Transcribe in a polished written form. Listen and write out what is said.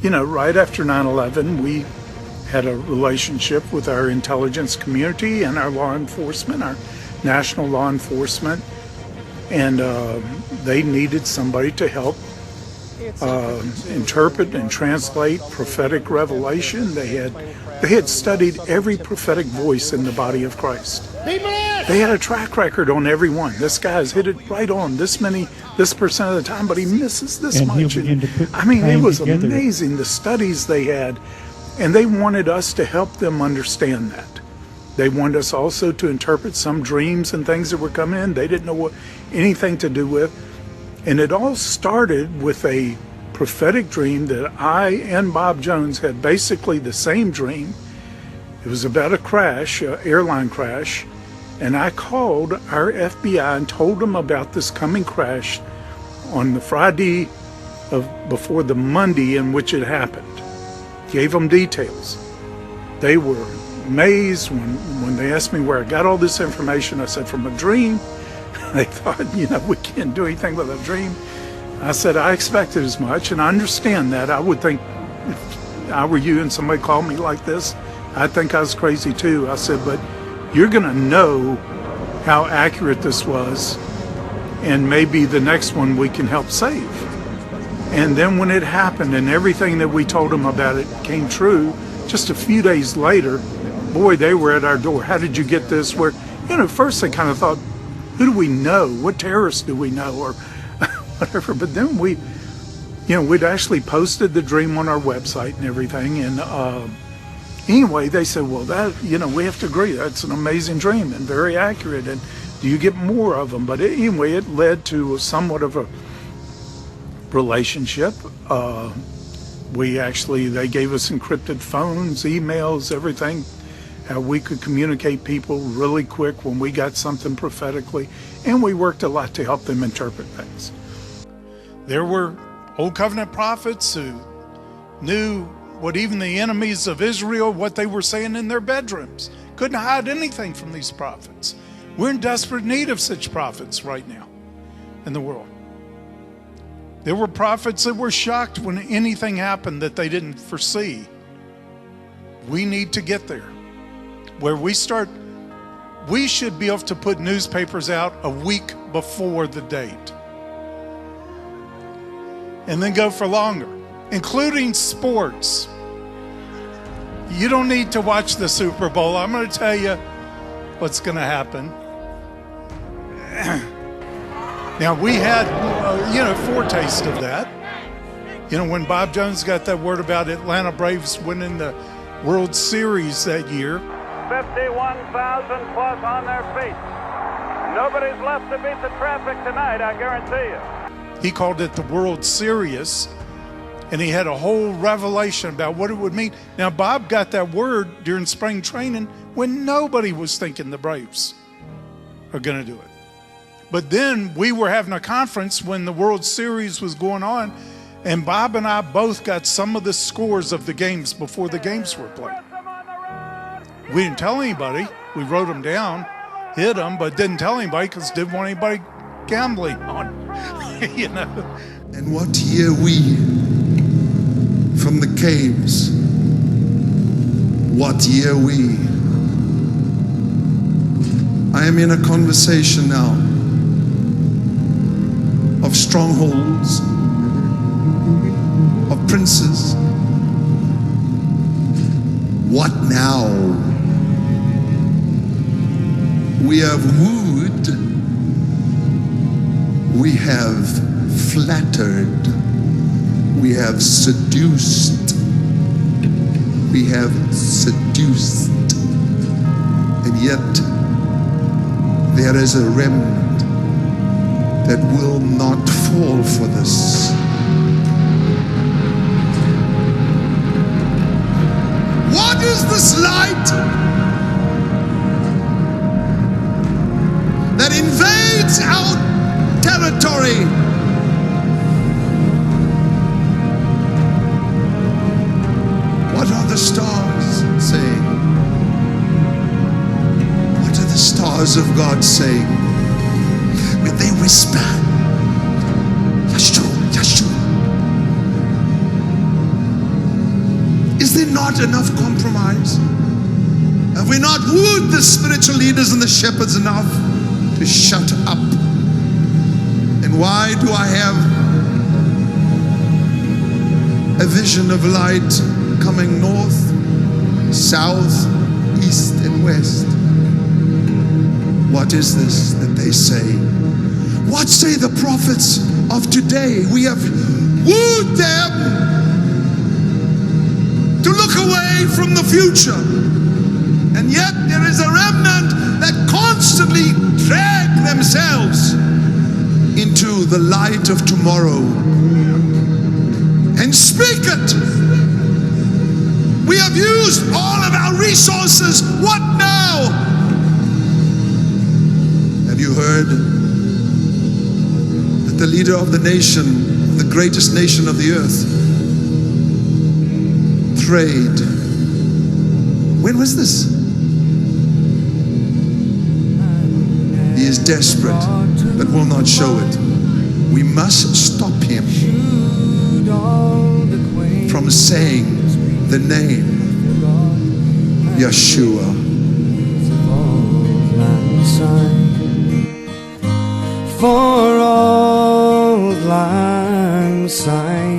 right after 9/11, we had a relationship with our intelligence community and our law enforcement, our national law enforcement, and they needed somebody to help interpret and translate prophetic revelation. They had studied every prophetic voice in the body of Christ. They had a track record on every one. This guy's hit it right on this percent of the time, but he misses this much. It was amazing, the studies they had, and they wanted us to help them understand that. They wanted us also to interpret some dreams and things that were coming in they didn't know anything to do with. And it all started with a prophetic dream that I and Bob Jones had basically the same dream. It was about a crash, an airline crash, and I called our FBI and told them about this coming crash on the Friday before the Monday in which it happened. Gave them details. They were amazed when they asked me where I got all this information. I said, from a dream. They thought, we can't do anything with a dream. I said, I expected as much, and I understand that. I would think if I were you and somebody called me like this, I'd think I was crazy too. I said, but you're going to know how accurate this was, and maybe the next one we can help save. And then when it happened and everything that we told them about it came true, just a few days later, boy, they were at our door. How did you get this? Where, first they kind of thought, who do we know? What terrorists do we know? Or whatever. But then we'd actually posted the dream on our website and everything. And anyway, they said, well, that, we have to agree. That's an amazing dream and very accurate. And do you get more of them? But anyway, it led to somewhat of a relationship. They gave us encrypted phones, emails, everything. How we could communicate people really quick when we got something prophetically, and we worked a lot to help them interpret things. There were Old Covenant prophets who knew what even the enemies of Israel, what they were saying in their bedrooms. Couldn't hide anything from these prophets. We're in desperate need of such prophets right now in the world. There were prophets that were shocked when anything happened that they didn't foresee. We need to get there. Where we should be able to put newspapers out a week before the date. And then go for longer, including sports. You don't need to watch the Super Bowl. I'm going to tell you what's going to happen. Now, we had, a foretaste of that. When Bob Jones got that word about Atlanta Braves winning the World Series that year. 51,000 plus on their feet. Nobody's left to beat the traffic tonight, I guarantee you. He called it the World Series, and he had a whole revelation about what it would mean. Now, Bob got that word during spring training when nobody was thinking the Braves are going to do it. But then we were having a conference when the World Series was going on, and Bob and I both got some of the scores of the games before the games were played. We didn't tell anybody. We wrote them down, hid them, but didn't tell anybody because didn't want anybody gambling on, And what hear we from the caves? What hear we? I am in a conversation now of strongholds, of princes. What now? We have wooed, we have flattered, we have seduced, and yet there is a remnant that will not fall for this. What is this light that invades our territory? What are the stars saying? What are the stars of God saying? When they whisper, Yeshua, Yeshua. not enough compromise? Have we not wooed the spiritual leaders and the shepherds enough to shut up? And why do I have a vision of light coming north, south, east, and west? What is this that they say? What say the prophets of today? We have wooed them to look away from the future. And yet there is a remnant that constantly drag themselves into the light of tomorrow and speak it. We have used all of our resources. What now? Have you heard that the leader of the nation, the greatest nation of the earth, prayed? When was this? He is desperate, but will not show it. We must stop him from saying the name Yeshua. For all lang syne.